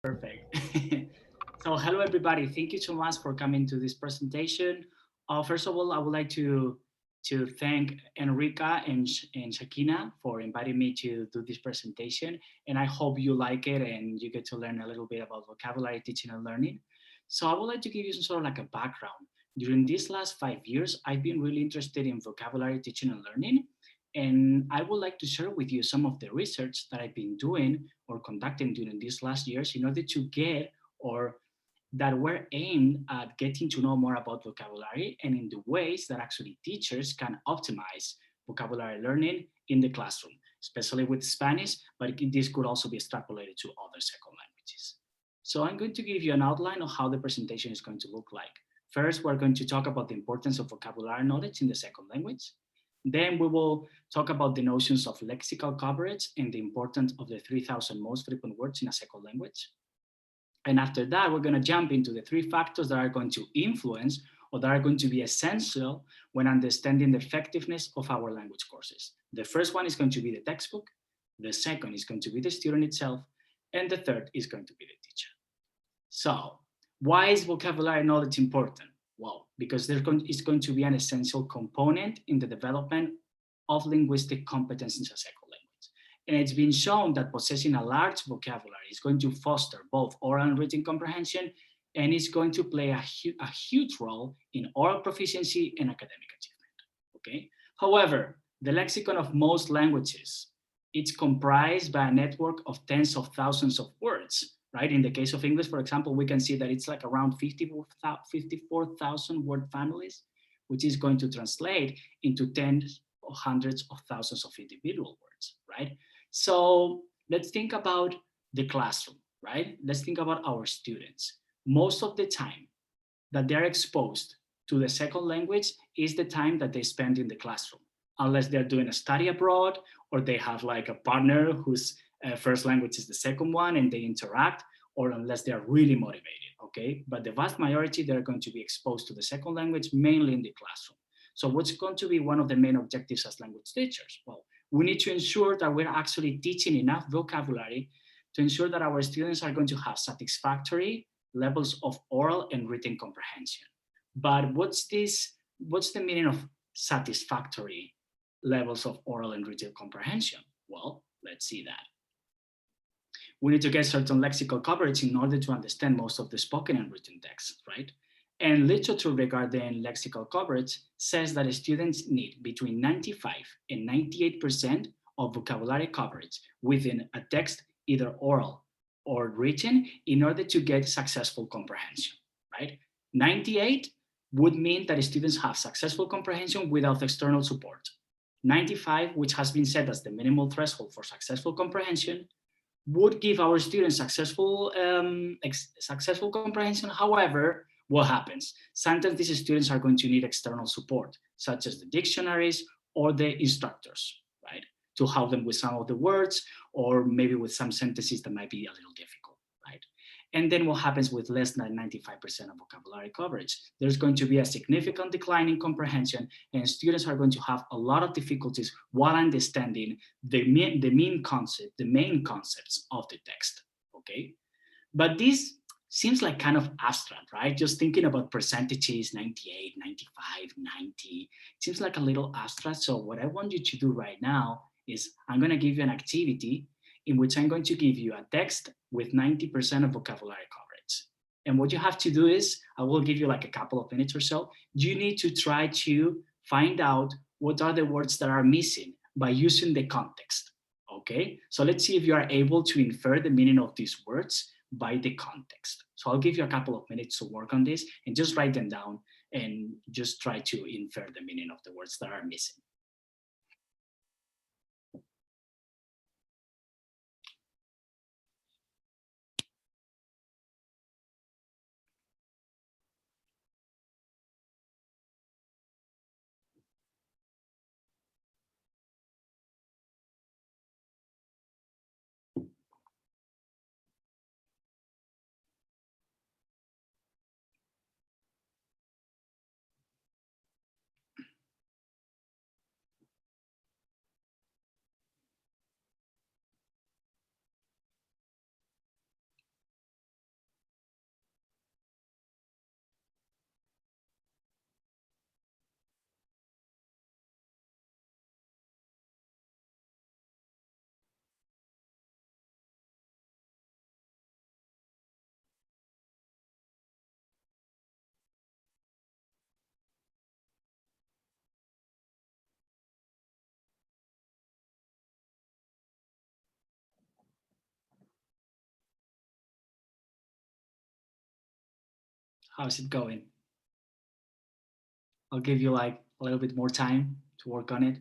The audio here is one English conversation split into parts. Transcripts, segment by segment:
Perfect. So hello everybody. Thank you so much for coming to this presentation. First of all, I would like to thank Enrica and Shakina for inviting me to do this presentation. And I hope you like it and you get to learn a little bit about vocabulary teaching and learning. So I would like to give you some sort of like a background. During these last 5 years, I've been really interested in vocabulary teaching and learning. And I would like to share with you some of the research that I've been doing or conducting during these last years in order to get or that were aimed at getting to know more about vocabulary and in the ways that actually teachers can optimize vocabulary learning in the classroom, especially with Spanish, but this could also be extrapolated to other second languages. So I'm going to give you an outline of how the presentation is going to look like. First, we're going to talk about the importance of vocabulary knowledge in the second language. Then we will talk about the notions of lexical coverage and the importance of the 3,000 most frequent words in a second language. And after that, we're going to jump into the three factors that are going to influence or that are going to be essential when understanding the effectiveness of our language courses. The first one is going to be the textbook. The second is going to be the student itself. And the third is going to be the teacher. So why is vocabulary knowledge important? Well, because it's going to be an essential component in the development of linguistic competence in a second language. And it's been shown that possessing a large vocabulary is going to foster both oral and written comprehension, and is going to play a huge role in oral proficiency and academic achievement. Okay. However, the lexicon of most languages, it's comprised by a network of tens of thousands of words, right? In the case of English, for example, we can see that it's like around 54,000 word families, which is going to translate into tens or hundreds of thousands of individual words, right? So let's think about the classroom, right? Let's think about our students. Most of the time that they're exposed to the second language is the time that they spend in the classroom, unless they're doing a study abroad or they have like a partner whose first language is the second one and they interact, or unless they're really motivated, okay? But the vast majority, they're going to be exposed to the second language, mainly in the classroom. So what's going to be one of the main objectives as language teachers? Well, we need to ensure that we're actually teaching enough vocabulary to ensure that our students are going to have satisfactory levels of oral and written comprehension. But what's the meaning of satisfactory levels of oral and written comprehension? Well, let's see that. We need to get certain lexical coverage in order to understand most of the spoken and written text, right? And literature regarding lexical coverage says that students need between 95 and 98% of vocabulary coverage within a text, either oral or written, in order to get successful comprehension, right? 98 would mean that students have successful comprehension without external support. 95, which has been set as the minimal threshold for successful comprehension, would give our students successful comprehension. However, what happens? Sometimes these students are going to need external support, such as the dictionaries or the instructors, right? To help them with some of the words, or maybe with some sentences that might be a little difficult, right? And then what happens with less than 95% of vocabulary coverage? There's going to be a significant decline in comprehension, and students are going to have a lot of difficulties while understanding the main concepts of the text, okay? But this seems like kind of abstract, right? Just thinking about percentages, 98, 95, 90, it seems like a little abstract. So what I want you to do right now is I'm going to give you an activity in which I'm going to give you a text with 90% of vocabulary coverage. And what you have to do is, I will give you like a couple of minutes or so. You need to try to find out what are the words that are missing by using the context, okay? So let's see if you are able to infer the meaning of these words by the context. So I'll give you a couple of minutes to work on this and just write them down and just try to infer the meaning of the words that are missing. How's it going? I'll give you like a little bit more time to work on it.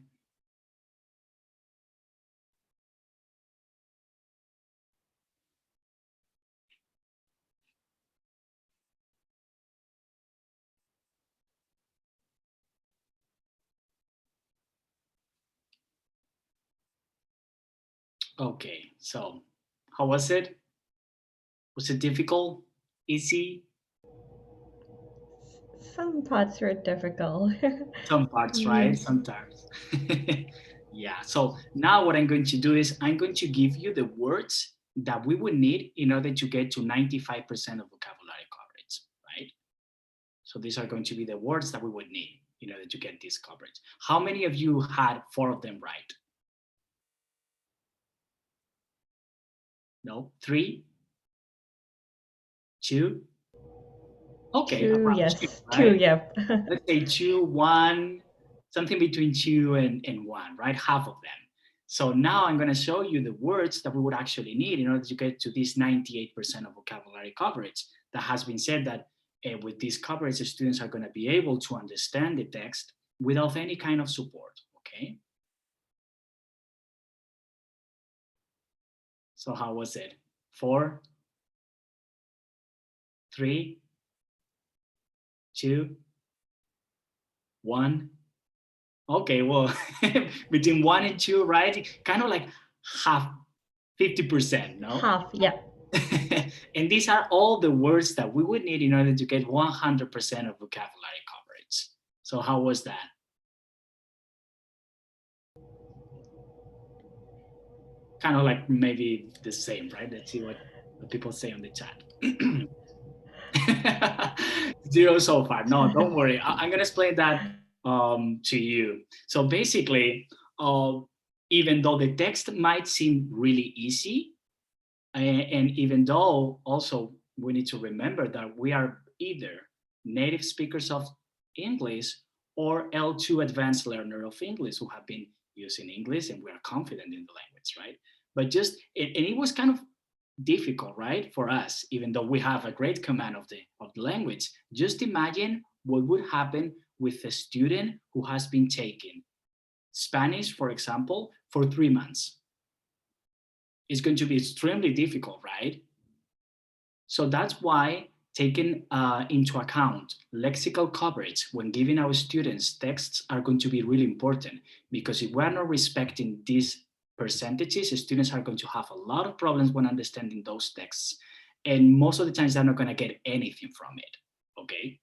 Okay, so how was it? Was it difficult? Easy? Some parts were difficult. Some parts, right? Yes. Sometimes. Yeah, so now what I'm going to do is I'm going to give you the words that we would need in order to get to 95% of vocabulary coverage, right? So these are going to be the words that we would need in order to get this coverage. How many of you had 4 of them right? No? 3? 2? Okay, Two, around 2, yes. Two, right? yep. Let's say 2, 1, something between 2 and 1, right? Half of them. So now I'm going to show you the words that we would actually need in order to get to this 98% of vocabulary coverage. That has been said that with this coverage, the students are going to be able to understand the text without any kind of support, okay? So how was it? 4, 3, 2, 1. Okay, well, between 1 and 2, right? Kind of like half, 50%, no? Half, yep. And these are all the words that we would need in order to get 100% of vocabulary coverage. So how was that? Kind of like maybe the same, right? Let's see what people say on the chat. 0 so far. No, don't worry. I'm going to explain that to you. So basically, even though the text might seem really easy, and even though also we need to remember that we are either native speakers of English or L2 advanced learner of English who have been using English and we are confident in the language, right? But just, and it was kind of difficult, right, for us, even though we have a great command of the language. Just imagine what would happen with a student who has been taking Spanish, for example, for 3 months. It's going to be extremely difficult, right? So that's why taking into account lexical coverage when giving our students texts are going to be really important, because if we're not respecting these percentages, students are going to have a lot of problems when understanding those texts. And most of the times they're not going to get anything from it, okay?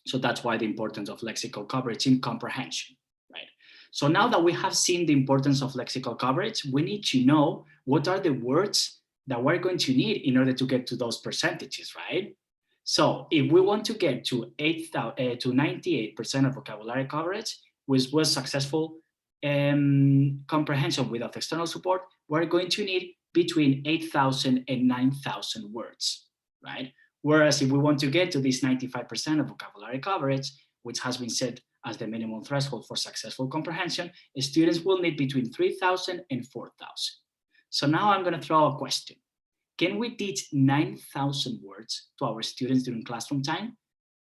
So that's why the importance of lexical coverage in comprehension, right? So now that we have seen the importance of lexical coverage, we need to know what are the words that we're going to need in order to get to those percentages, right? So if we want to get to 98% of vocabulary coverage, which was successful comprehension without external support, we're going to need between 8,000 and 9,000 words, right? Whereas if we want to get to this 95% of vocabulary coverage, which has been set as the minimum threshold for successful comprehension, students will need between 3,000 and 4,000. So now I'm going to throw a question. Can we teach 9,000 words to our students during classroom time?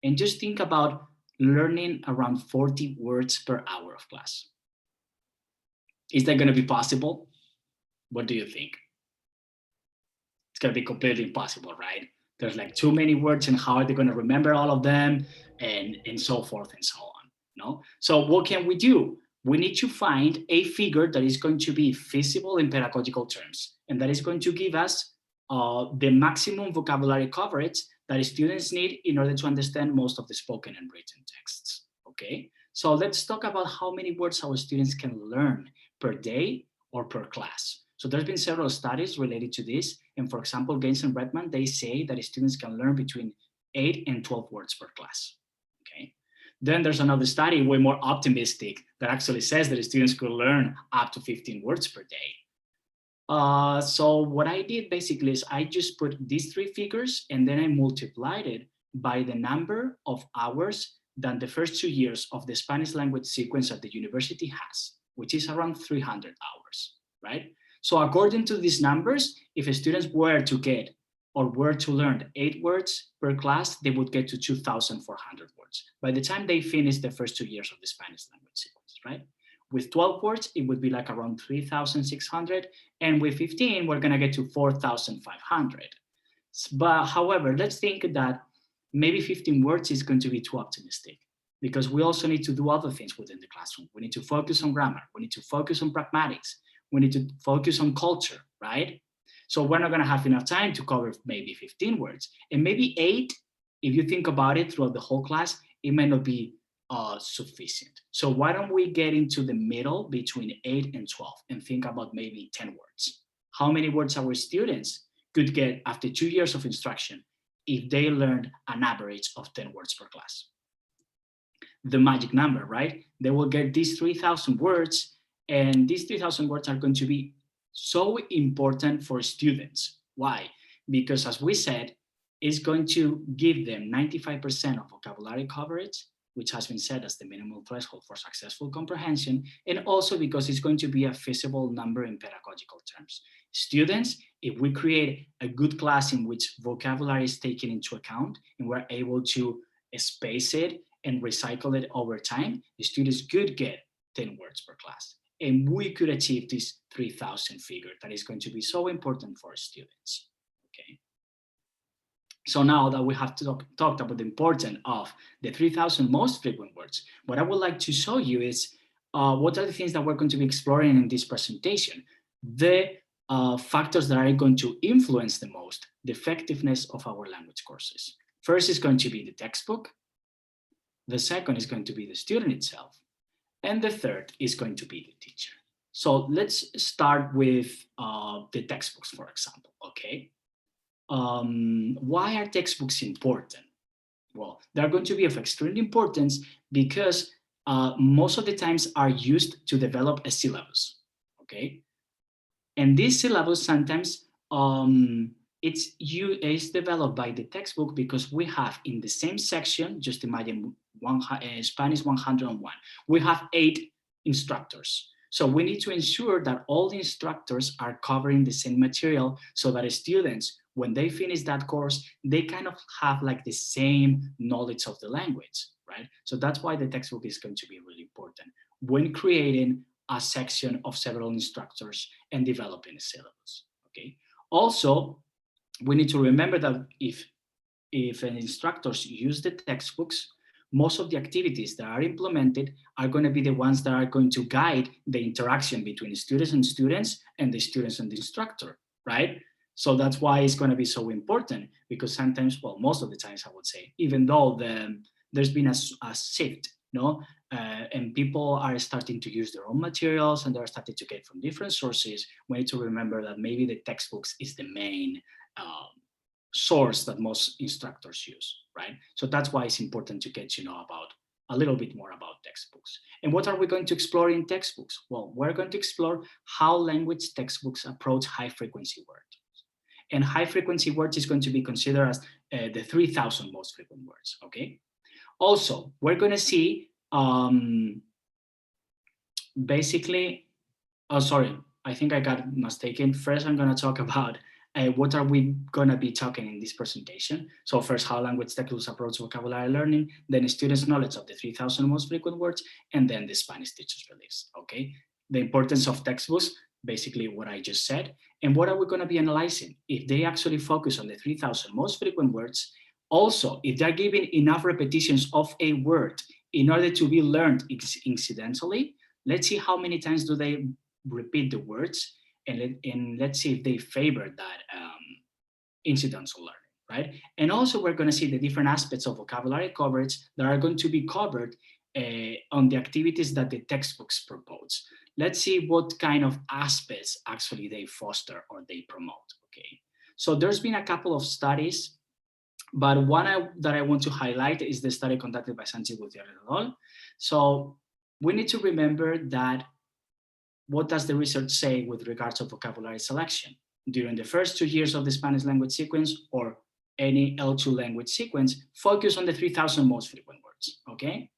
And just think about learning around 40 words per hour of class. Is that going to be possible? What do you think? It's going to be completely impossible, right? There's like too many words, and how are they going to remember all of them, and so forth and so on. No? So what can we do? We need to find a figure that is going to be feasible in pedagogical terms, and that is going to give us the maximum vocabulary coverage that students need in order to understand most of the spoken and written texts. Okay, so let's talk about how many words our students can learn per day or per class. So there's been several studies related to this, and for example, Gaines and Redman, they say that students can learn between 8 and 12 words per class. Okay. Then there's another study, way more optimistic, that actually says that students could learn up to 15 words per day. So what I did basically is I just put these 3 figures and then I multiplied it by the number of hours that the first 2 years of the Spanish language sequence at the university has, which is around 300 hours, right? So according to these numbers, if students were to get or were to learn 8 words per class, they would get to 2,400 words by the time they finish the first 2 years of the Spanish language sequence, right? With 12 words, it would be like around 3,600. And with 15, we're gonna get to 4,500. But however, let's think that maybe 15 words is going to be too optimistic, because we also need to do other things within the classroom. We need to focus on grammar. We need to focus on pragmatics. We need to focus on culture, right? So we're not gonna have enough time to cover maybe 15 words. And maybe 8, if you think about it throughout the whole class, it might not be sufficient. So why don't we get into the middle between 8 and 12 and think about maybe 10 words? How many words our students could get after 2 years of instruction if they learned an average of 10 words per class? The magic number, right? They will get these 3,000 words, and these 3,000 words are going to be so important for students. Why? Because as we said, it's going to give them 95% of vocabulary coverage, which has been set as the minimum threshold for successful comprehension, and also because it's going to be a feasible number in pedagogical terms. Students, if we create a good class in which vocabulary is taken into account and we're able to space it and recycle it over time, the students could get 10 words per class. And we could achieve this 3,000 figure that is going to be so important for students, okay? So now that we have talked about the importance of the 3,000 most frequent words, what I would like to show you is what are the things that we're going to be exploring in this presentation, the factors that are going to influence the most the effectiveness of our language courses. First is going to be the textbook. The second is going to be the student itself. And the third is going to be the teacher. So let's start with the textbooks, for example, okay? Why are textbooks important? Well, they're going to be of extreme importance because most of the times are used to develop a syllabus, okay? And this syllabus sometimes it's developed by the textbook because we have in the same section, just imagine Spanish 101, we have 8 instructors. So we need to ensure that all the instructors are covering the same material so that students, when they finish that course, they kind of have like the same knowledge of the language, right? So that's why the textbook is going to be really important when creating a section of several instructors and developing a syllabus, okay? Also, we need to remember that if an instructors use the textbooks, most of the activities that are implemented are going to be the ones that are going to guide the interaction between students and students and the students and the instructor, right? So that's why it's going to be so important, because sometimes, well, most of the times I would say, even though there's been a shift, no, and people are starting to use their own materials and they're starting to get from different sources, we need to remember that maybe the textbooks is the main source that most instructors use, right? So that's why it's important to get to know about a little bit more about textbooks. And what are we going to explore in textbooks? Well, we're going to explore how language textbooks approach high frequency words. And high frequency words is going to be considered as the 3,000 most frequent words, okay? Also, we're going to see basically, oh, sorry, I think I got mistaken. First, I'm going to talk about what are we going to be talking in this presentation. So first, how language textbooks approach vocabulary learning, then students' knowledge of the 3,000 most frequent words, and then the Spanish teacher's beliefs, okay? The importance of textbooks, basically what I just said, and what are we going to be analyzing? If they actually focus on the 3,000 most frequent words, also, if they're giving enough repetitions of a word in order to be learned incidentally, let's see how many times do they repeat the words, and let's see if they favor that incidental learning, right? And also we're going to see the different aspects of vocabulary coverage that are going to be covered on the activities that the textbooks propose. Let's see what kind of aspects actually they foster or they promote, okay? So there's been a couple of studies, but one that I want to highlight is the study conducted by Sanchez Gutierrez et al. So we need to remember that what does the research say with regards to vocabulary selection? During the first 2 years of the Spanish language sequence or any L2 language sequence, focus on the 3,000 most frequent words, okay?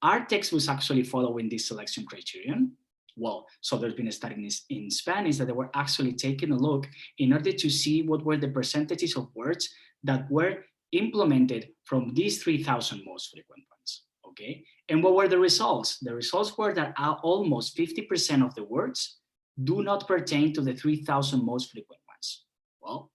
Are textbooks actually following this selection criterion? Well, so there's been a study in Spanish that they were actually taking a look in order to see what were the percentages of words that were implemented from these 3,000 most frequent ones, okay? And what were the results? The results were that almost 50% of the words do not pertain to the 3,000 most frequent ones. Well,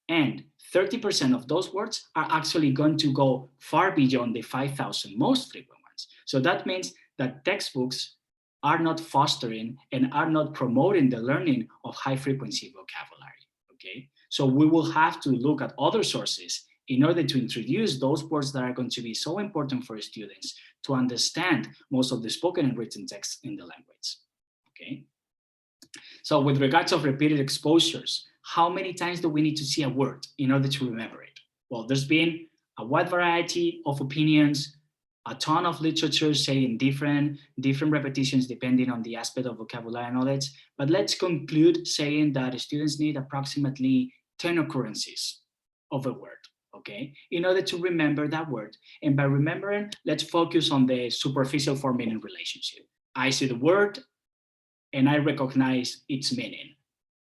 and 30% of those words are actually going to go far beyond the 5,000 most frequent ones. So that means that textbooks are not fostering and are not promoting the learning of high frequency vocabulary, okay? So we will have to look at other sources in order to introduce those words that are going to be so important for students to understand most of the spoken and written text in the language, okay? So with regards of repeated exposures, how many times do we need to see a word in order to remember it? Well, there's been a wide variety of opinions, a ton of literature saying different repetitions depending on the aspect of vocabulary knowledge, but let's conclude saying that students need approximately 10 occurrences of a word, okay, in order to remember that word. And by remembering, let's focus on the superficial form meaning relationship. I see the word and I recognize its meaning.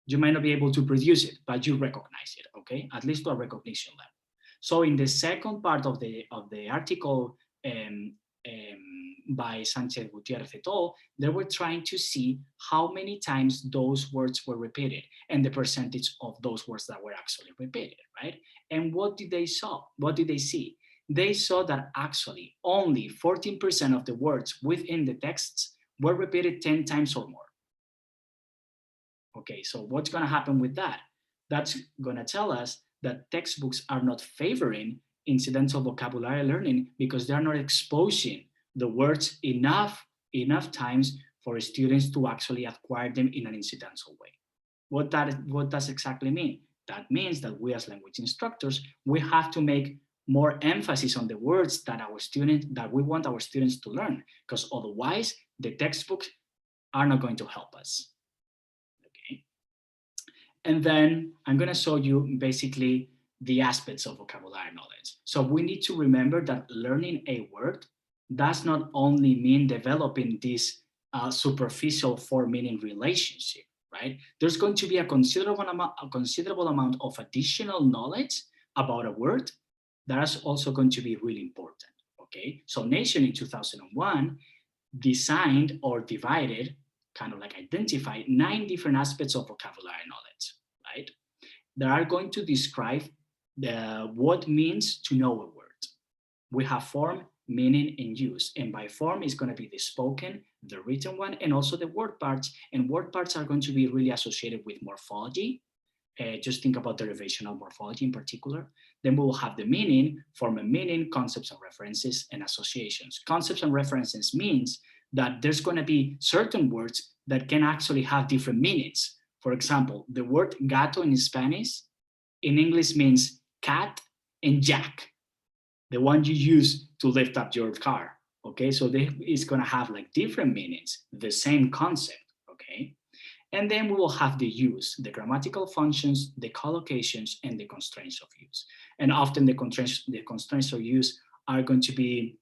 You might not be able to produce it, but you recognize it, okay, at least to a recognition level. So in the second part of the article, by Sanchez Gutierrez et al., they were trying to see how many times those words were repeated and the percentage of those words that were actually repeated, right? And what did they saw? What did they see? They saw that actually only 14% of the words within the texts were repeated 10 times or more. Okay, so what's going to happen with that? That's going to tell us that textbooks are not favoring incidental vocabulary learning because they're not exposing the words enough times for students to actually acquire them in an incidental way. What does exactly mean? That means that we as language instructors, we have to make more emphasis on the words that we want our students to learn, because otherwise the textbooks are not going to help us. Okay. And then I'm going to show you basically the aspects of vocabulary knowledge. So we need to remember that learning a word does not only mean developing this superficial form meaning relationship, right? There's going to be a considerable amount of additional knowledge about a word that is also going to be really important, okay? So Nation in 2001 designed or divided, kind of like identified 9 different aspects of vocabulary knowledge, right? That are going to describe what means to know a word. We have form, meaning, and use. And by form is going to be the spoken, the written one, and also the word parts. And word parts are going to be really associated with morphology. Just think about derivational morphology in particular. Then we will have the meaning, form and meaning, concepts and references, and associations. Concepts and references means that there's going to be certain words that can actually have different meanings. For example, the word gato in Spanish, in English means cat and jack, the one you use to lift up your car, okay? So it's gonna have like different meanings, the same concept, okay? And then we will have the use, the grammatical functions, the collocations, and the constraints of use. And often the constraints of use are going to be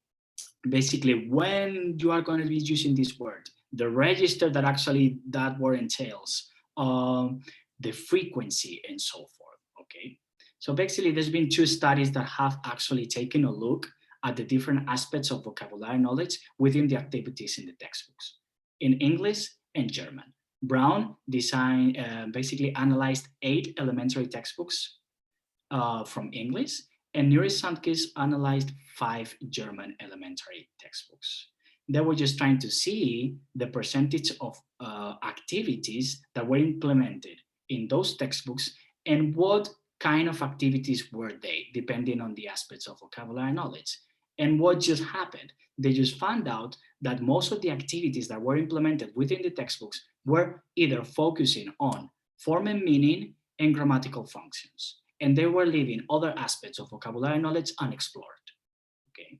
basically when you are going to be using this word, the register that actually that word entails, the frequency, and so forth, okay? So basically, there's been 2 studies that have actually taken a look at the different aspects of vocabulary knowledge within the activities in the textbooks, in English and German. Brown basically analyzed 8 elementary textbooks from English, and Nuri Sandkis analyzed 5 German elementary textbooks. They were just trying to see the percentage of activities that were implemented in those textbooks and what kind of activities were they, depending on the aspects of vocabulary knowledge. And what just happened? They just found out that most of the activities that were implemented within the textbooks were either focusing on form and meaning and grammatical functions, and they were leaving other aspects of vocabulary knowledge unexplored, okay?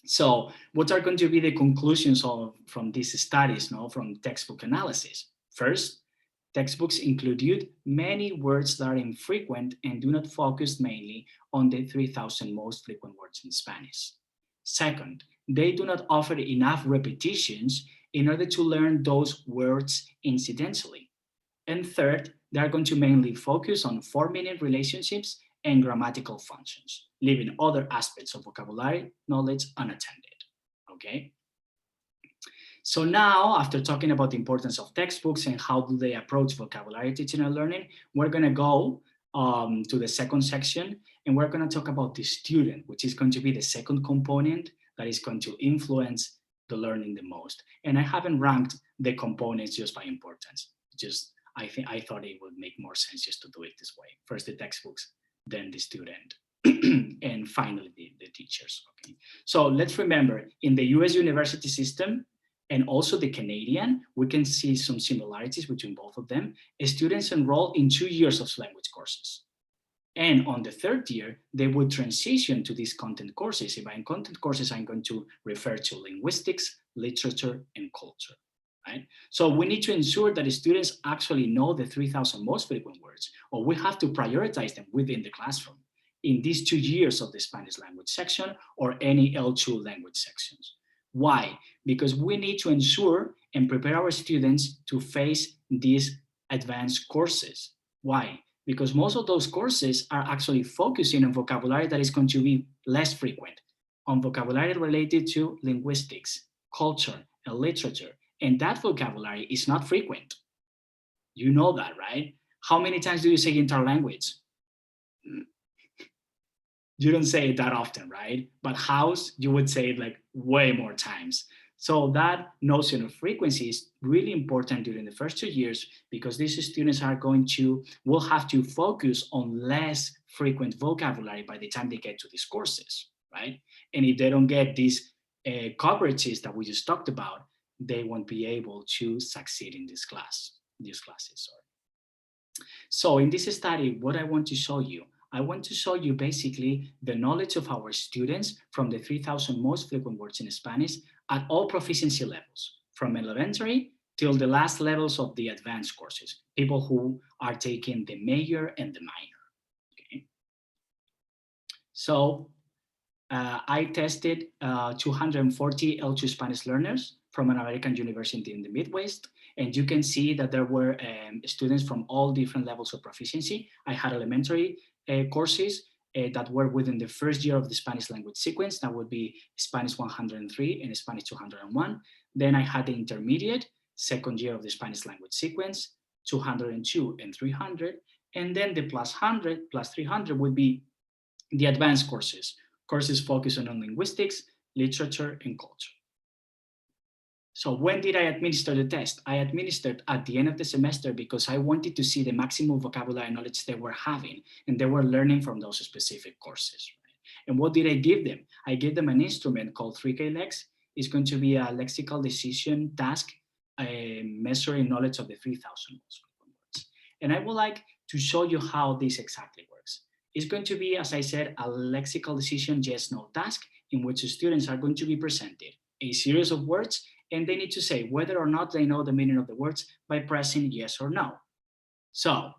So what are going to be the conclusions from these studies, from textbook analysis? First, textbooks include many words that are infrequent and do not focus mainly on the 3,000 most frequent words in Spanish. Second, they do not offer enough repetitions in order to learn those words incidentally. And third, they are going to mainly focus on forming relationships and grammatical functions, leaving other aspects of vocabulary knowledge unattended, okay? So now, after talking about the importance of textbooks and how do they approach vocabulary teaching and learning, we're gonna go to the second section, and we're gonna talk about the student, which is going to be the second component that is going to influence the learning the most. And I haven't ranked the components just by importance. I thought it would make more sense just to do it this way. First the textbooks, then the student, and finally the teachers, okay? So let's remember, in the US university system, and also the Canadian, we can see some similarities between both of them. Students enroll in 2 years of language courses. And on the third year, they would transition to these content courses. If I'm content courses, I'm going to refer to linguistics, literature, and culture, right? So we need to ensure that the students actually know the 3,000 most frequent words, or we have to prioritize them within the classroom in these 2 years of the Spanish language section or any L2 language sections. Why? Because we need to ensure and prepare our students to face these advanced courses. Why? Because most of those courses are actually focusing on vocabulary that is going to be less frequent, on vocabulary related to linguistics, culture, and literature. And that vocabulary is not frequent. You know that, right? How many times do you say interlanguage? You don't say it that often, right? But house, you would say it like way more times. So that notion of frequency is really important during the first 2 years, because these students will have to focus on less frequent vocabulary by the time they get to these courses, right? And if they don't get these coverages that we just talked about, they won't be able to succeed in these classes. So in this study, what I want to show you basically the knowledge of our students from the 3,000 most frequent words in Spanish at all proficiency levels, from elementary till the last levels of the advanced courses, people who are taking the major and the minor, okay? So I tested 240 L2 Spanish learners from an American university in the Midwest, and you can see that there were students from all different levels of proficiency. I had elementary courses that were within the first year of the Spanish language sequence. That would be Spanish 103 and Spanish 201. Then I had the intermediate, second year of the Spanish language sequence, 202 and 300. And then the plus 100, plus 300 would be the advanced courses focusing on linguistics, literature, and culture. So when did I administer the test? I administered at the end of the semester because I wanted to see the maximum vocabulary knowledge they were having and they were learning from those specific courses. Right? And what did I give them? I gave them an instrument called 3K-Lex. It's going to be a lexical decision task measuring knowledge of the 3,000 most frequent words. And I would like to show you how this exactly works. It's going to be, as I said, a lexical decision yes-no task in which the students are going to be presented a series of words, and they need to say whether or not they know the meaning of the words by pressing yes or no. So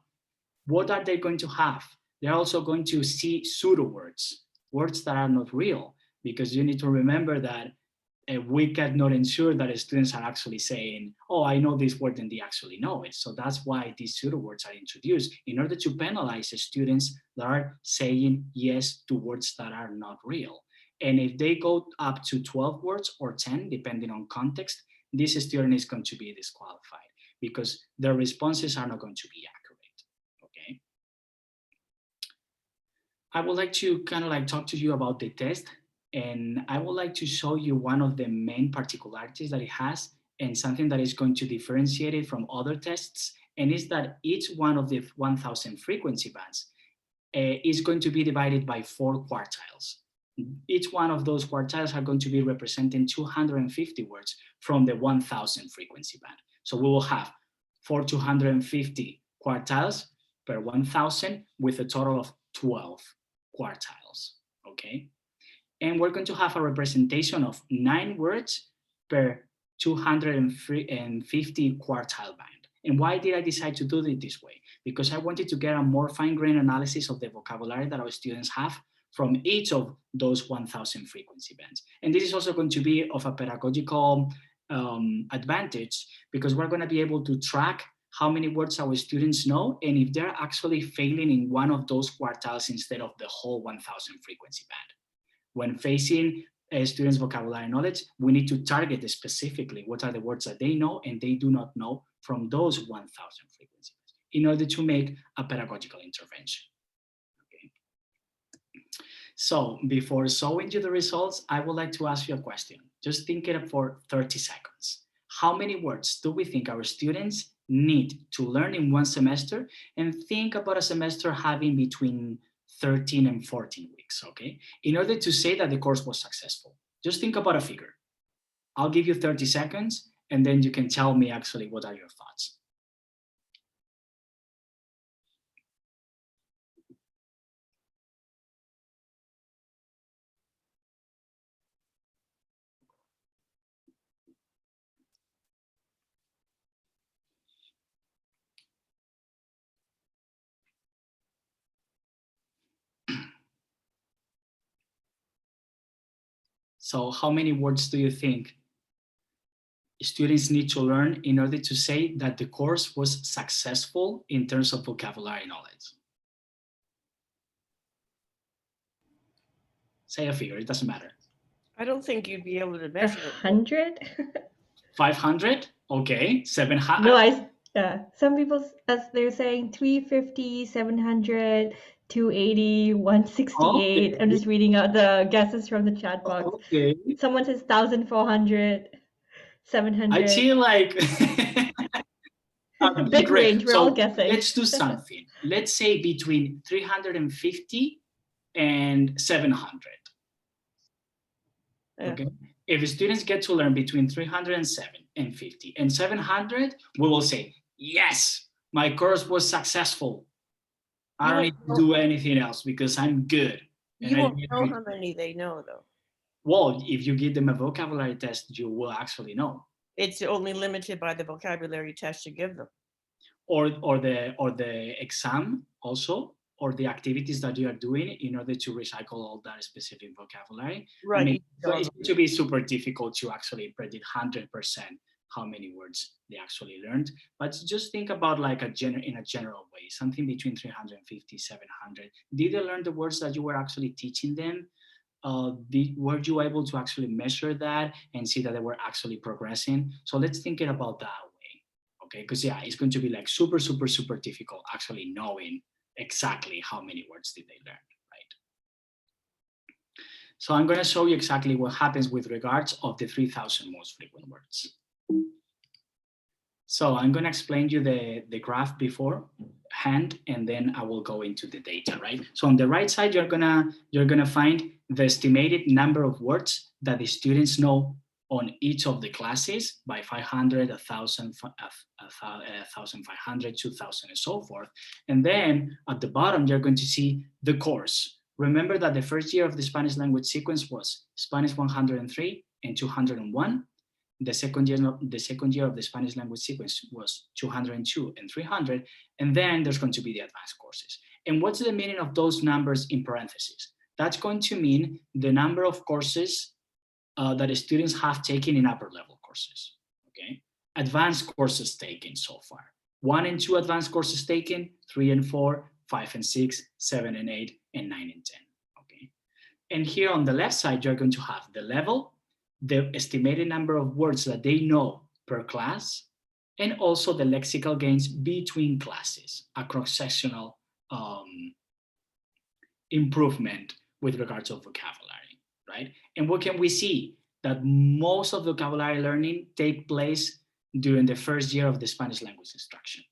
what are they going to have? They're also going to see pseudo words, words that are not real, because you need to remember that we cannot ensure that the students are actually saying, oh, I know this word, and they actually know it. So that's why these pseudo words are introduced in order to penalize the students that are saying yes to words that are not real. And if they go up to 12 words or 10, depending on context, this student is going to be disqualified because their responses are not going to be accurate, okay? I would like to kind of talk to you about the test, and I would like to show you one of the main particularities that it has and something that is going to differentiate it from other tests, and is that each one of the 1,000 frequency bands is going to be divided by 4 quartiles. Each one of those quartiles are going to be representing 250 words from the 1,000 frequency band. So we will have 250 quartiles per 1,000 with a total of 12 quartiles, okay? And we're going to have a representation of 9 words per 250 quartile band. And why did I decide to do it this way? Because I wanted to get a more fine-grained analysis of the vocabulary that our students have from each of those 1,000 frequency bands. And this is also going to be of a pedagogical advantage, because we're going to be able to track how many words our students know and if they're actually failing in one of those quartiles instead of the whole 1000 frequency band. When facing students' vocabulary knowledge, we need to target specifically what are the words that they know and they do not know from those 1000 frequency bands in order to make a pedagogical intervention. Okay. So before showing you the results, I would like to ask you a question. Just think it for 30 seconds. How many words do we think our students need to learn in one semester? And think about a semester having between 13 and 14 weeks, okay? In order to say that the course was successful, just think about a figure. I'll give you 30 seconds and then you can tell me actually what are your thoughts. So how many words do you think students need to learn in order to say that the course was successful in terms of vocabulary knowledge? Say a figure, it doesn't matter. I don't think you'd be able to measure it. 100? 500? Okay, 700? No, some people, as they're saying, 350, 700, 280, 168. Okay. I'm just reading out the guesses from the chat box. Okay. Someone says 1,400, 700. I feel like big great. range, we're all guessing. Let's do something. Let's say between 350 and 700. Yeah. Okay. If students get to learn between 307 and 50 and 700, we will say, yes, my course was successful. I don't need to do anything else because I'm good. You won't know how many they know, though. Well, if you give them a vocabulary test, you will actually know. It's only limited by the vocabulary test you give them. Or the exam also, or the activities that you are doing in order to recycle all that specific vocabulary. Right. I mean, so it's going to be super difficult to actually predict 100% how many words they actually learned. But just think about like in a general way, something between 350, 700. Did they learn the words that you were actually teaching them? Were you able to actually measure that and see that they were actually progressing? So let's think it about that way, okay? Because yeah, it's going to be like super, super, super difficult actually knowing exactly how many words did they learn, right? So I'm going to show you exactly what happens with regards of the 3,000 most frequent words. So I'm going to explain you the graph beforehand, and then I will go into the data, right? So on the right side, you're gonna find the estimated number of words that the students know on each of the classes by 500, 1,000, 1,500, 2,000, and so forth. And then at the bottom, you're going to see the course. Remember that the first year of the Spanish language sequence was Spanish 103 and 201. The second year of the Spanish language sequence was 202 and 300. And then there's going to be the advanced courses. And what's the meaning of those numbers in parentheses? That's going to mean the number of courses that students have taken in upper level courses, okay? Advanced courses taken so far. 1 and 2 advanced courses taken, 3 and 4, 5 and 6, 7 and 8, and 9 and 10, okay? And here on the left side, you're going to have the level, the estimated number of words that they know per class, and also the lexical gains between classes, a cross-sectional improvement with regards to vocabulary, right? And what can we see? That most of vocabulary learning take place during the first year of the Spanish language instruction,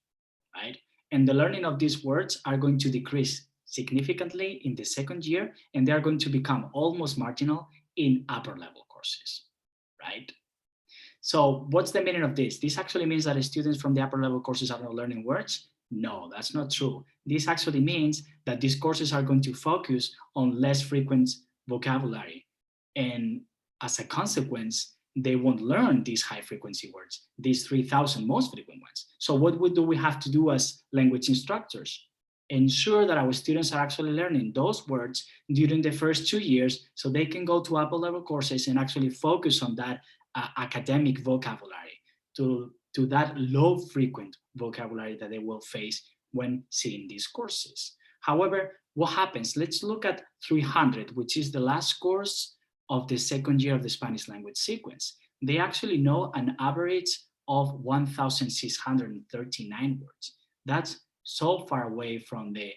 right? And the learning of these words are going to decrease significantly in the second year, and they are going to become almost marginal in upper level courses, right? So what's the meaning of this? This actually means that students from the upper level courses are not learning words? No, that's not true. This actually means that these courses are going to focus on less frequent vocabulary. And as a consequence, they won't learn these high frequency words, these 3,000 most frequent ones. So what do we have to do as language instructors? Ensure that our students are actually learning those words during the first 2 years so they can go to upper level courses and actually focus on that academic vocabulary to that low frequent vocabulary that they will face when seeing these courses. However, what happens? Let's look at 300, which is the last course of the second year of the Spanish language sequence. They actually know an average of 1,639 words. That's so far away from the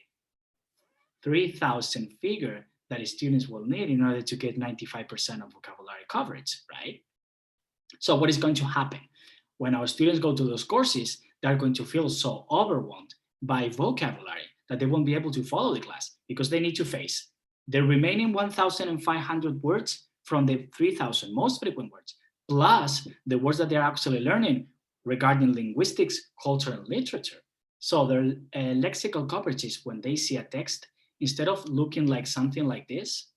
3,000 figure that students will need in order to get 95% of vocabulary coverage, right? So what is going to happen? When our students go to those courses, they're going to feel so overwhelmed by vocabulary that they won't be able to follow the class because they need to face the remaining 1,500 words from the 3,000 most frequent words, plus the words that they're actually learning regarding linguistics, culture, and literature. So their lexical coverages, when they see a text, instead of looking like something like this,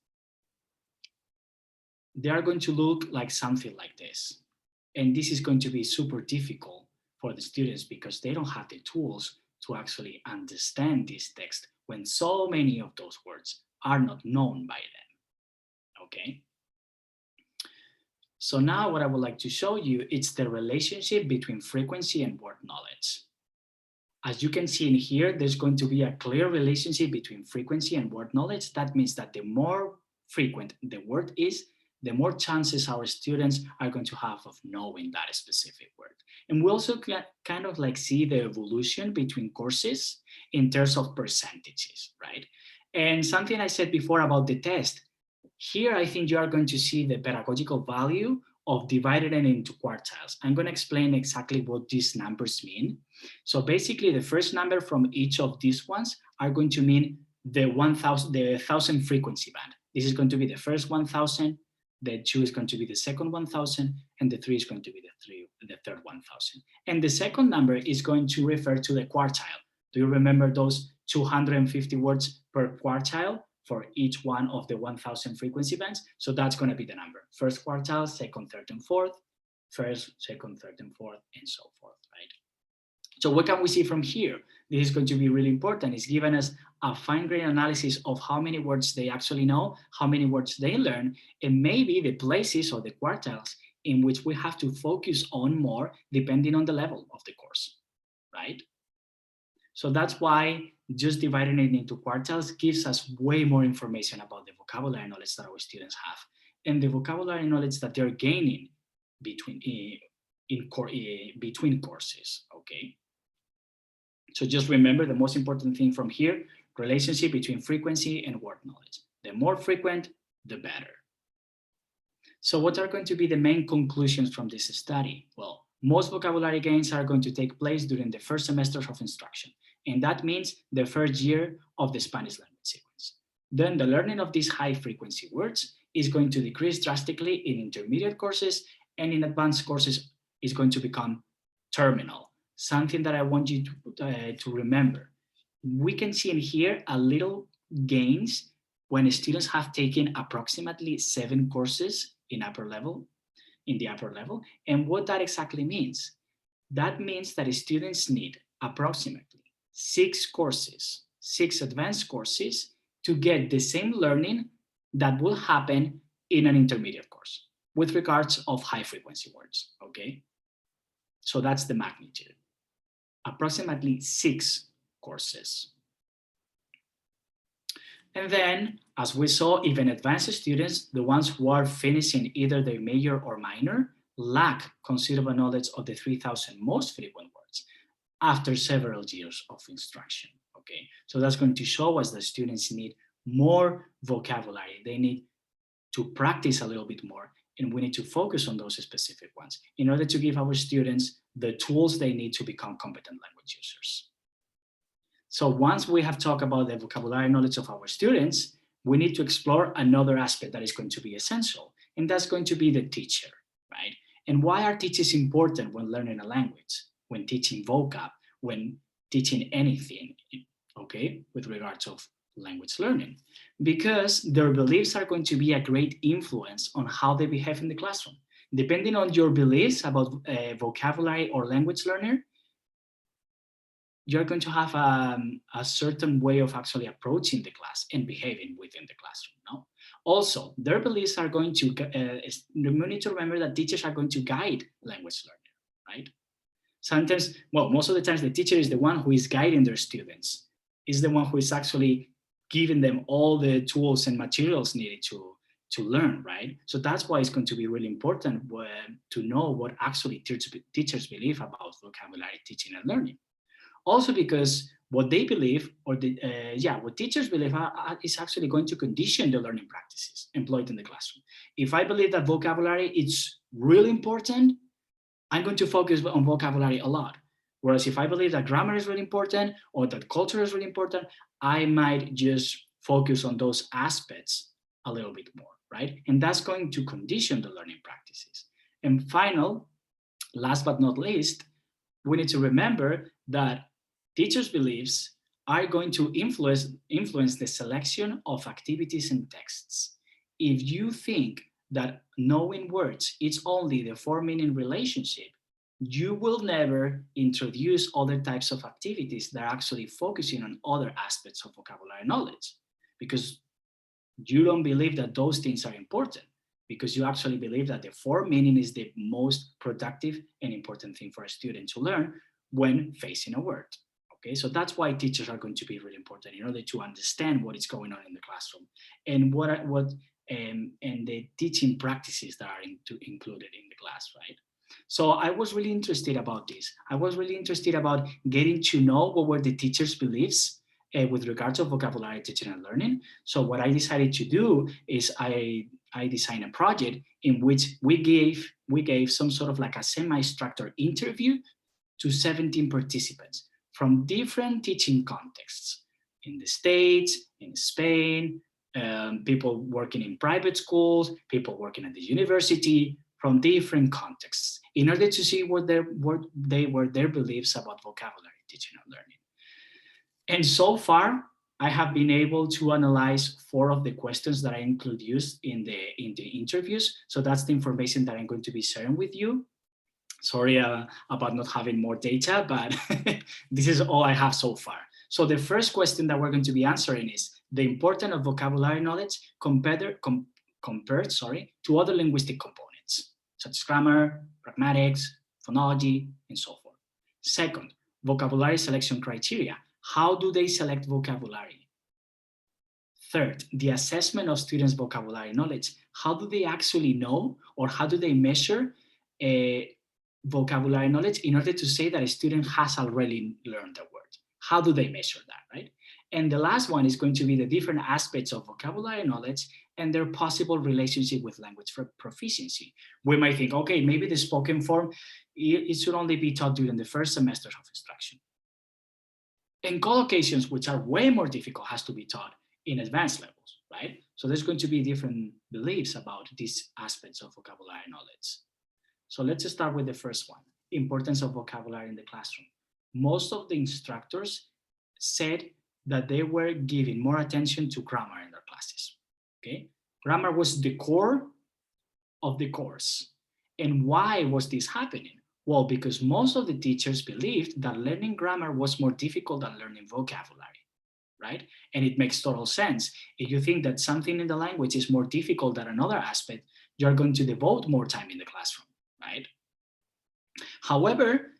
they are going to look like something like this. And this is going to be super difficult for the students because they don't have the tools to actually understand this text when so many of those words are not known by them, okay? So now what I would like to show you is the relationship between frequency and word knowledge. As you can see in here, there's going to be a clear relationship between frequency and word knowledge. That means that the more frequent the word is, the more chances our students are going to have of knowing that specific word. And we also kind of like see the evolution between courses in terms of percentages, right? And something I said before about the test, here I think you are going to see the pedagogical value of dividing it into quartiles. I'm going to explain exactly what these numbers mean. So basically the first number from each of these ones are going to mean the 1,000 frequency band. This is going to be the first 1,000, the 2 is going to be the second 1,000, and the 3 is going to be the third 1,000. And the second number is going to refer to the quartile. Do you remember those 250 words per quartile for each one of the 1,000 frequency bands? So that's going to be the number. First quartile, second, third, and fourth, first, second, third, and fourth, and so forth, right? So what can we see from here? This is going to be really important. It's given us a fine-grained analysis of how many words they actually know, how many words they learn, and maybe the places or the quartiles in which we have to focus on more depending on the level of the course, right? So that's why just dividing it into quartiles gives us way more information about the vocabulary knowledge that our students have and the vocabulary knowledge that they're gaining between courses, okay? So just remember the most important thing from here, relationship between frequency and word knowledge. The more frequent, the better. So what are going to be the main conclusions from this study? Well, most vocabulary gains are going to take place during the first semesters of instruction. And that means the first year of the Spanish language sequence. Then the learning of these high frequency words is going to decrease drastically in intermediate courses, and in advanced courses is going to become terminal. Something that I want you to remember. We can see in here a little gains when students have taken approximately 7 courses in the upper level. And what that exactly means? That means that students need approximately 6 courses, 6 advanced courses to get the same learning that will happen in an intermediate course with regards of high frequency words, okay? So that's the magnitude. Approximately 6 courses. And then, as we saw, even advanced students, the ones who are finishing either their major or minor, lack considerable knowledge of the 3,000 most frequent words after several years of instruction, okay? So that's going to show us that students need more vocabulary. They need to practice a little bit more, and we need to focus on those specific ones in order to give our students the tools they need to become competent language users. So once we have talked about the vocabulary knowledge of our students, we need to explore another aspect that is going to be essential, and that's going to be the teacher, right? And why are teachers important when learning a language, when teaching vocab, when teaching anything, okay, with regards of language learning? Because their beliefs are going to be a great influence on how they behave in the classroom. Depending on your beliefs about vocabulary or language learner, you're going to have a certain way of actually approaching the class and behaving within the classroom, no? Also, their beliefs are going to, we need to remember that teachers are going to guide language learning, right? Sometimes, well, most of the times the teacher is the one who is guiding their students, is the one who is actually giving them all the tools and materials needed to learn, right? So that's why it's going to be really important to know what actually teachers believe about vocabulary teaching and learning. Also because what they believe, or what teachers believe is actually going to condition the learning practices employed in the classroom. If I believe that vocabulary is really important, I'm going to focus on vocabulary a lot. Whereas if I believe that grammar is really important or that culture is really important, I might just focus on those aspects a little bit more, right? And that's going to condition the learning practices. And last but not least, we need to remember that teachers' beliefs are going to influence the selection of activities and texts. If you think that knowing words is only the form-meaning relationship, you will never introduce other types of activities that are actually focusing on other aspects of vocabulary knowledge, because you don't believe that those things are important, because you actually believe that the form meaning is the most productive and important thing for a student to learn when facing a word. Okay, so that's why teachers are going to be really important in order to understand what is going on in the classroom and and the teaching practices that are included in the class, right? So I was really interested about this. I was really interested about getting to know what were the teachers' beliefs with regards to vocabulary teaching and learning. So what I decided to do is I designed a project in which we gave some sort of like a semi-structured interview to 17 participants from different teaching contexts in the States, in Spain, people working in private schools, people working at the university, from different contexts, in order to see what their beliefs about vocabulary teaching and learning. And so far, I have been able to analyze 4 of the questions that I introduced in the interviews. So that's the information that I'm going to be sharing with you. Sorry about not having more data, but this is all I have so far. So the first question that we're going to be answering is the importance of vocabulary knowledge compared to other linguistic components, such as grammar, pragmatics, phonology, and so forth. Second, vocabulary selection criteria. How do they select vocabulary? Third, the assessment of students' vocabulary knowledge. How do they actually know, or how do they measure vocabulary knowledge in order to say that a student has already learned the word? How do they measure that, right? And the last one is going to be the different aspects of vocabulary knowledge and their possible relationship with language proficiency. We might think, okay, maybe the spoken form, it should only be taught during the first semester of instruction. And collocations, which are way more difficult, has to be taught in advanced levels, right? So there's going to be different beliefs about these aspects of vocabulary knowledge. So let's start with the first one, importance of vocabulary in the classroom. Most of the instructors said that they were giving more attention to grammar in their classes, okay? Grammar was the core of the course. And why was this happening? Well, because most of the teachers believed that learning grammar was more difficult than learning vocabulary, right? And it makes total sense. If you think that something in the language is more difficult than another aspect, you're going to devote more time in the classroom, right? However,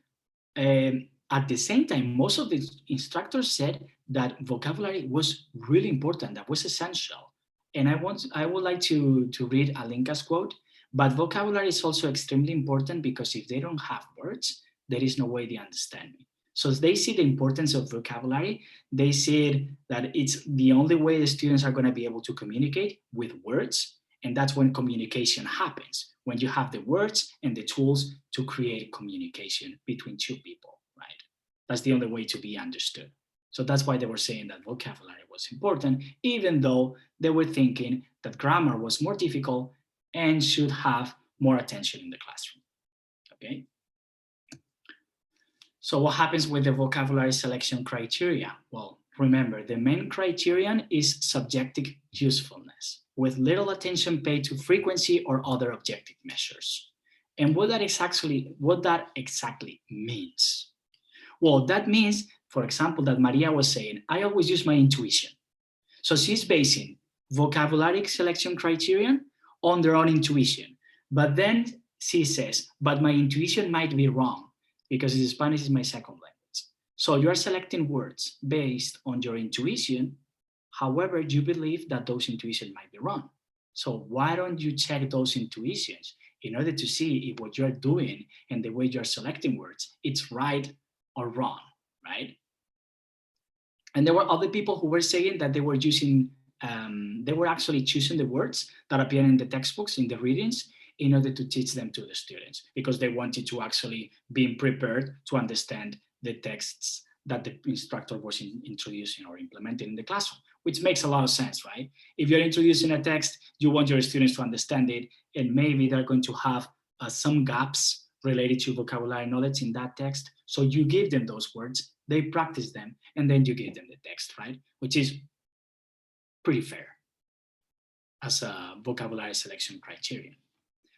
at the same time, most of the instructors said that vocabulary was really important, that was essential. And I would like to read Alinka's quote, but vocabulary is also extremely important because if they don't have words, there is no way they understand me. So they see the importance of vocabulary. They see that it's the only way the students are going to be able to communicate with words. And that's when communication happens, when you have the words and the tools to create communication between two people, right? That's the only way to be understood. So that's why they were saying that vocabulary was important, even though they were thinking that grammar was more difficult and should have more attention in the classroom, okay? So what happens with the vocabulary selection criteria? Well, remember, the main criterion is subjective usefulness, with little attention paid to frequency or other objective measures. And what that exactly means? Well, that means, for example, that Maria was saying, I always use my intuition. So she's basing vocabulary selection criterion on their own intuition. But then she says, but my intuition might be wrong because Spanish is my second language. So you are selecting words based on your intuition. However, you believe that those intuitions might be wrong. So why don't you check those intuitions in order to see if what you're doing and the way you're selecting words, it's right or wrong, right? And there were other people who were saying that they were using, they were actually choosing the words that appear in the textbooks, in the readings, in order to teach them to the students, because they wanted to actually be prepared to understand the texts that the instructor was introducing or implementing in the classroom, which makes a lot of sense, right? If you're introducing a text, you want your students to understand it, and maybe they're going to have some gaps related to vocabulary knowledge in that text. So you give them those words, they practice them, and then you give them the text, right? Which is pretty fair as a vocabulary selection criterion.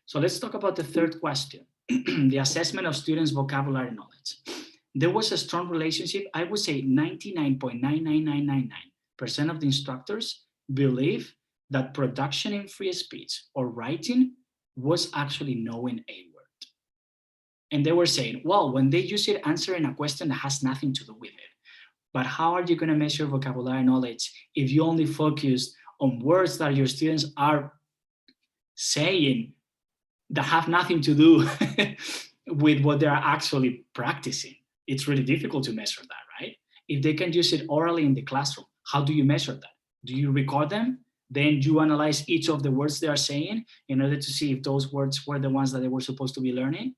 So let's talk about the third question, the assessment of students' vocabulary knowledge. There was a strong relationship. I would say 99.99999% of the instructors believe that production in free speech or writing was actually knowing a word. And they were saying, well, when they use it answering a question that has nothing to do with it. But how are you going to measure vocabulary knowledge if you only focus on words that your students are saying that have nothing to do with what they're actually practicing? It's really difficult to measure that, right? If they can use it orally in the classroom, how do you measure that? Do you record them? Then you analyze each of the words they are saying in order to see if those words were the ones that they were supposed to be learning,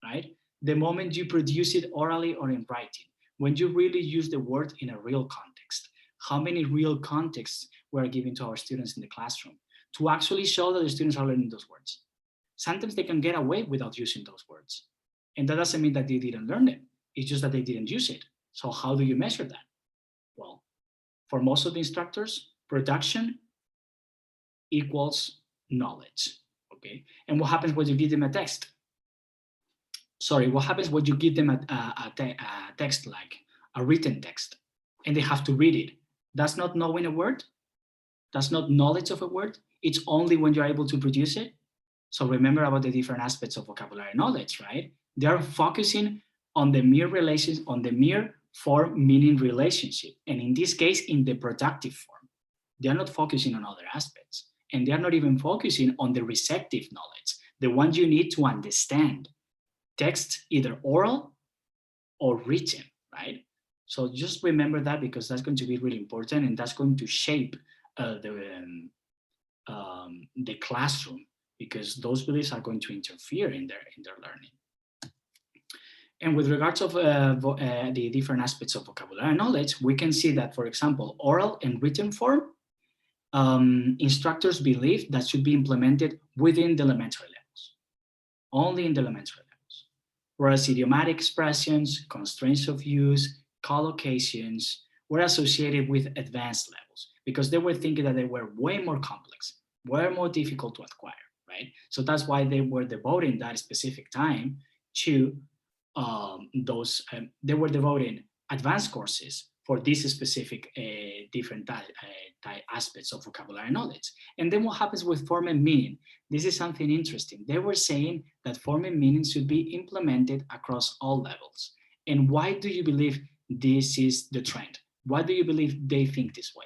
right? The moment you produce it orally or in writing, when you really use the word in a real context, how many real contexts we're giving to our students in the classroom to actually show that the students are learning those words? Sometimes they can get away without using those words. And that doesn't mean that they didn't learn them. It's just that they didn't use it. So how do you measure that? Well, for most of the instructors, production equals knowledge, okay? And what happens when you give them a text? Sorry, what happens when you give them a text, like a written text, and they have to read it? That's not knowing a word. That's not knowledge of a word. It's only when you're able to produce it. So remember about the different aspects of vocabulary knowledge, right? They are focusing on the mere relations, on the mere form-meaning relationship. And in this case, in the productive form. They are not focusing on other aspects. And they are not even focusing on the receptive knowledge, the one you need to understand. Text, either oral or written, right? So just remember that, because that's going to be really important, and that's going to shape the classroom, because those beliefs are going to interfere in their learning. And with regards of the different aspects of vocabulary knowledge, we can see that, for example, oral and written form, instructors believe that should be implemented within the elementary levels, only in the elementary levels. Whereas idiomatic expressions, constraints of use, collocations were associated with advanced levels, because they were thinking that they were way more complex, way more difficult to acquire, right? So that's why they were devoting that specific time to they were devoting advanced courses for these specific different aspects of vocabulary knowledge. And then what happens with form and meaning? This is something interesting. They were saying that form and meaning should be implemented across all levels. And why do you believe this is the trend? Why do you believe they think this way?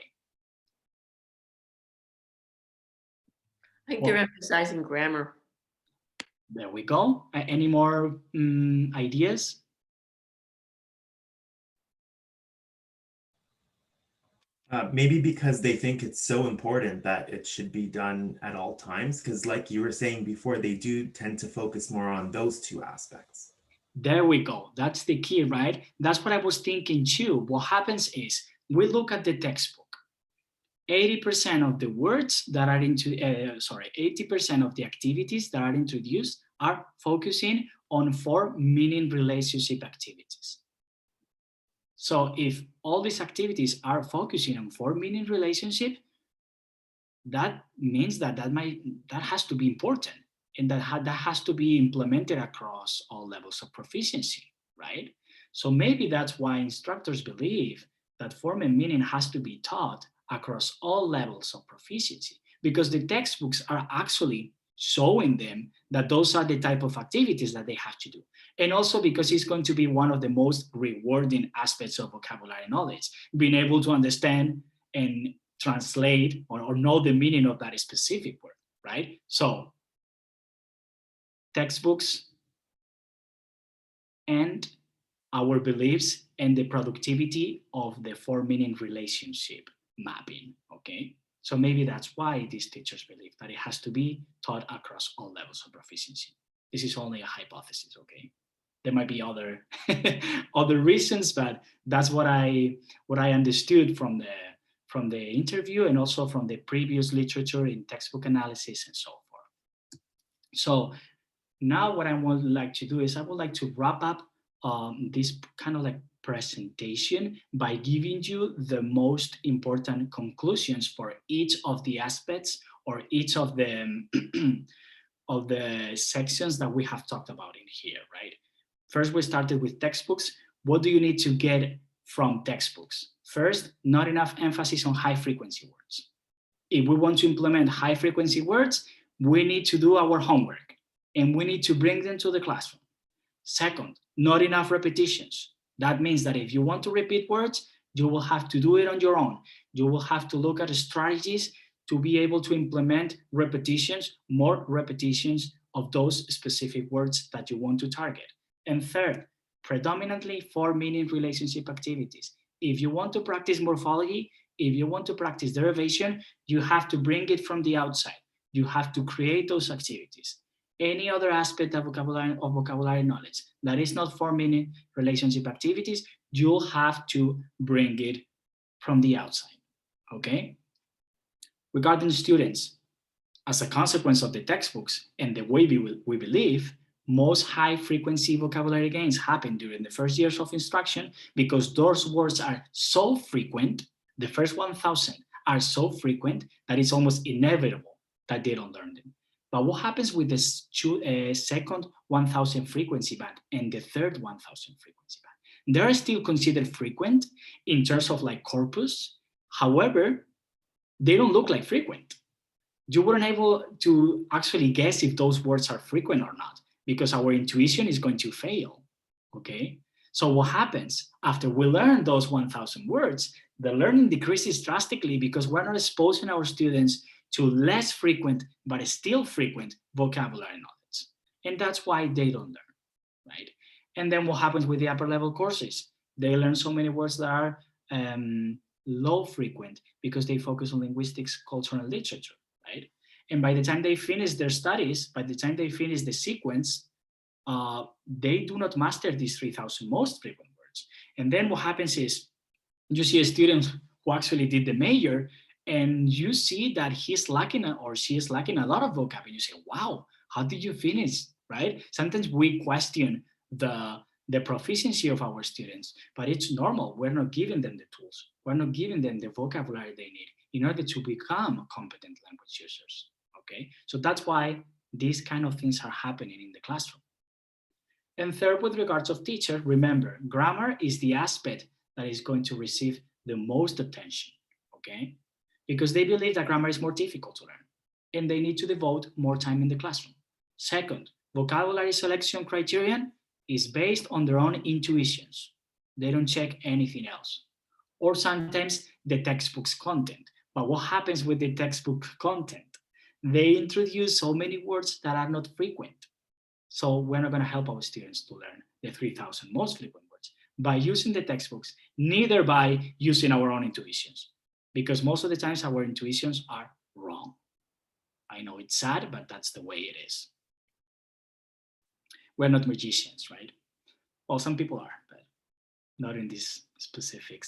I think they're emphasizing grammar. There we go. Any more ideas? Maybe because they think it's so important that it should be done at all times, because like you were saying before, they do tend to focus more on those two aspects. There we go. That's the key, right? That's what I was thinking too. What happens is we look at the textbook. 80% of the words that are 80% of the activities that are introduced are focusing on form-meaning relationship activities. So if all these activities are focusing on form-meaning relationship, that means that has to be important, and that has to be implemented across all levels of proficiency, right? So maybe that's why instructors believe that form and meaning has to be taught across all levels of proficiency, because the textbooks are actually showing them that those are the type of activities that they have to do. And also because it's going to be one of the most rewarding aspects of vocabulary knowledge, being able to understand and translate or know the meaning of that specific word, right? So textbooks and our beliefs and the productivity of the four-meaning relationship mapping, okay? So maybe that's why these teachers believe that it has to be taught across all levels of proficiency. This is only a hypothesis, okay? There might be other other reasons, but that's what I understood from the interview and also from the previous literature in textbook analysis and so forth. So now what I would like to do is I would like to wrap up this kind of like presentation by giving you the most important conclusions for each of the aspects or each of the of the sections that we have talked about in here, right? First, we started with textbooks. What do you need to get from textbooks? First, not enough emphasis on high frequency words. If we want to implement high frequency words, we need to do our homework and we need to bring them to the classroom. Second, not enough repetitions. That means that if you want to repeat words, you will have to do it on your own. You will have to look at strategies to be able to implement repetitions, more repetitions of those specific words that you want to target. And third, predominantly four-meaning relationship activities. If you want to practice morphology, if you want to practice derivation, you have to bring it from the outside. You have to create those activities. Any other aspect of vocabulary knowledge that is not four-meaning relationship activities, you'll have to bring it from the outside, okay? Regarding students, as a consequence of the textbooks and the way we believe, most high-frequency vocabulary gains happen during the first years of instruction because those words are so frequent, the first 1,000 are so frequent that it's almost inevitable that they don't learn them. But what happens with the second 1,000 frequency band and the third 1,000 frequency band? They are still considered frequent in terms of like corpus. However, they don't look like frequent. You weren't able to actually guess if those words are frequent or not because our intuition is going to fail, okay? So what happens after we learn those 1,000 words, the learning decreases drastically because we're not exposing our students to less frequent, but still frequent vocabulary knowledge. And that's why they don't learn, right? And then what happens with the upper level courses? They learn so many words that are low frequent because they focus on linguistics, culture, and literature, right? And by the time they finish their studies, by the time they finish the sequence, they do not master these 3,000 most frequent words. And then what happens is you see a student who actually did the major and you see that he's lacking or she is lacking a lot of vocab. And you say, wow, how did you finish, right? Sometimes we question the proficiency of our students, but it's normal. We're not giving them the tools. We're not giving them the vocabulary they need in order to become competent language users, okay? So that's why these kind of things are happening in the classroom. And third, with regards of teacher, remember, grammar is the aspect that is going to receive the most attention, okay? Because they believe that grammar is more difficult to learn and they need to devote more time in the classroom. Second, vocabulary selection criterion is based on their own intuitions. They don't check anything else. Or sometimes the textbook's content. But what happens with the textbook content? They introduce so many words that are not frequent. So we're not going to help our students to learn the 3,000 most frequent words by using the textbooks, neither by using our own intuitions. Because most of the times our intuitions are wrong. I know it's sad, but that's the way it is. We're not magicians, right? Well, some people are, but not in this specific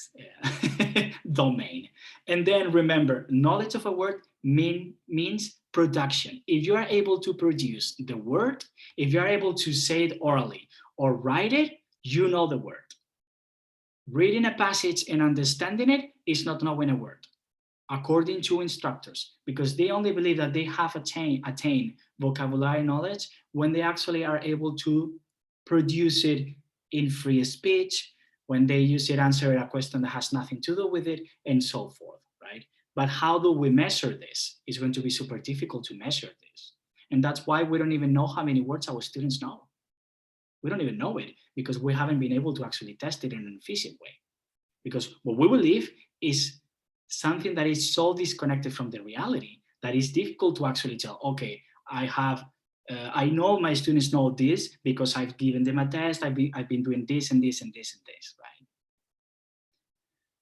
domain. And then remember, knowledge of a word means production. If you are able to produce the word, if you are able to say it orally or write it, you know the word. Reading a passage and understanding it is not knowing a word, according to instructors, because they only believe that they have attained vocabulary knowledge when they actually are able to produce it in free speech, when they use it answer a question that has nothing to do with it, and so forth, right? But how do we measure this? It's going to be super difficult to measure this. And that's why we don't even know how many words our students know. We don't even know it because we haven't been able to actually test it in an efficient way. Because what we believe is something that is so disconnected from the reality that it's difficult to actually tell, okay, I know my students know this because I've given them a test, I've been doing this and this and this and this, right?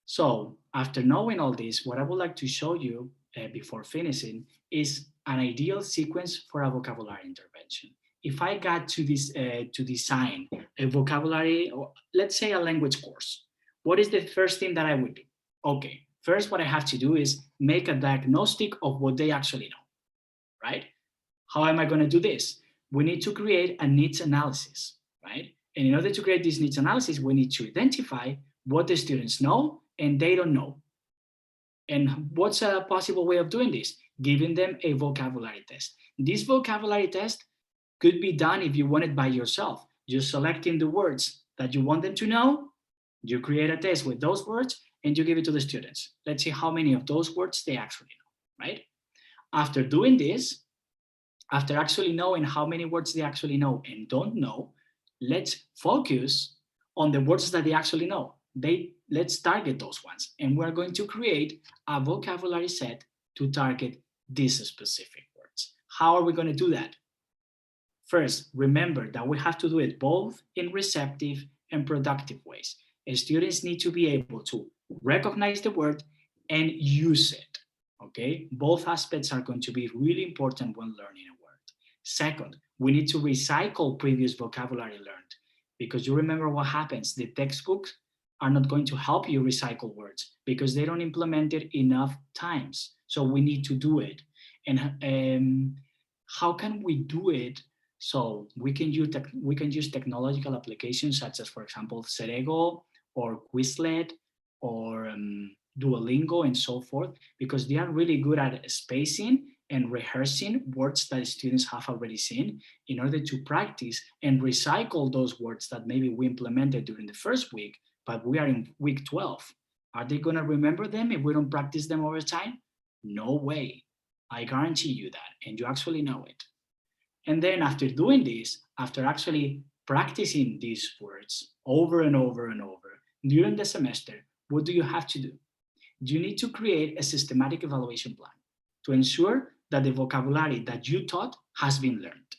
So after knowing all this, what I would like to show you before finishing is an ideal sequence for a vocabulary intervention. If I got to design a vocabulary, or let's say a language course, what is the first thing that I would do? Okay, first what I have to do is make a diagnostic of what they actually know, right? How am I going to do this? We need to create a needs analysis, right? And in order to create this needs analysis, we need to identify what the students know and they don't know. And what's a possible way of doing this? Giving them a vocabulary test. This vocabulary test could be done if you want it by yourself, just selecting the words that you want them to know. You create a test with those words and you give it to the students. Let's see how many of those words they actually know, right? After doing this, after actually knowing how many words they actually know and don't know, let's focus on the words that they actually know. Let's target those ones. And we're going to create a vocabulary set to target these specific words. How are we going to do that? First, remember that we have to do it both in receptive and productive ways. Students need to be able to recognize the word and use it, okay? Both aspects are going to be really important when learning a word. Second, we need to recycle previous vocabulary learned because you remember what happens. The textbooks are not going to help you recycle words because they don't implement it enough times. So we need to do it. And how can we do it? So we can use technological applications such as, for example, Cerego or Quizlet or Duolingo and so forth, because they are really good at spacing and rehearsing words that students have already seen in order to practice and recycle those words that maybe we implemented during the first week, but we are in week 12. Are they going to remember them if we don't practice them over time? No way. I guarantee you that, and you actually know it. And then after doing this, after actually practicing these words over and over and over during the semester, what do you have to do? You need to create a systematic evaluation plan to ensure that the vocabulary that you taught has been learned,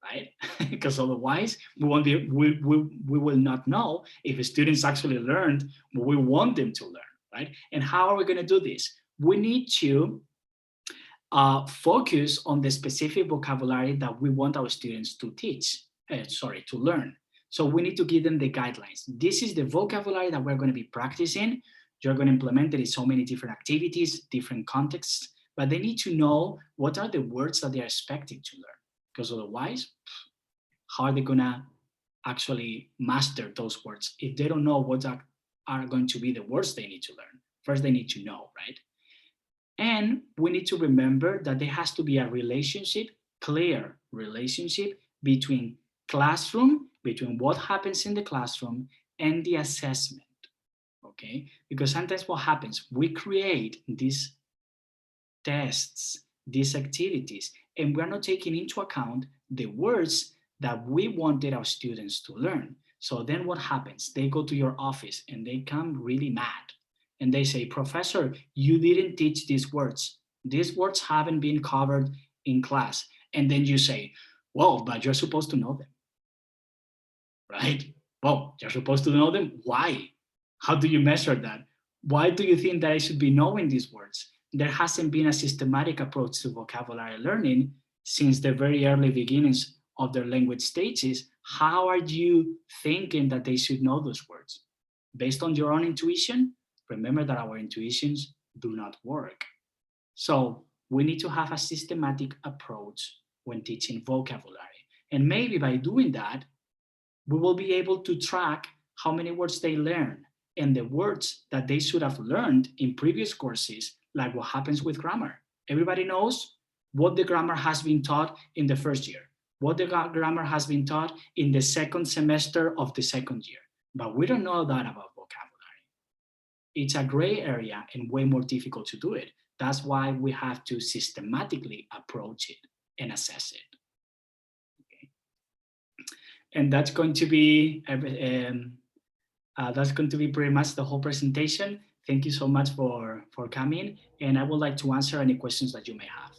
right? Because otherwise we will not know if students actually learned what we want them to learn, right? And how are we going to do this? We need to focus on the specific vocabulary that we want our students to to learn. So we need to give them the guidelines. This is the vocabulary that we're going to be practicing. You're going to implement it in so many different activities, different contexts, but they need to know what are the words that they are expected to learn. Because otherwise, how are they going to actually master those words if they don't know what are going to be the words they need to learn? First, they need to know, right? And we need to remember that there has to be a relationship, clear relationship between classroom, between what happens in the classroom and the assessment, okay? Because sometimes what happens, we create these tests, these activities, and we're not taking into account the words that we wanted our students to learn. So then what happens? They go to your office and they come really mad. And they say, Professor, you didn't teach these words. These words haven't been covered in class. And then you say, well, but you're supposed to know them, right? Well, you're supposed to know them. Why? How do you measure that? Why do you think that I should be knowing these words? There hasn't been a systematic approach to vocabulary learning since the very early beginnings of their language stages. How are you thinking that they should know those words? Based on your own intuition? Remember that our intuitions do not work. So we need to have a systematic approach when teaching vocabulary. And maybe by doing that, we will be able to track how many words they learn and the words that they should have learned in previous courses, like what happens with grammar. Everybody knows what the grammar has been taught in the first year, what the grammar has been taught in the second semester of the second year, but we don't know that about vocabulary. it's a gray area and way more difficult to do it. That's why we have to systematically approach it and assess it. Okay. And that's going to be pretty much the whole presentation. Thank you so much for coming, and I would like to answer any questions that you may have.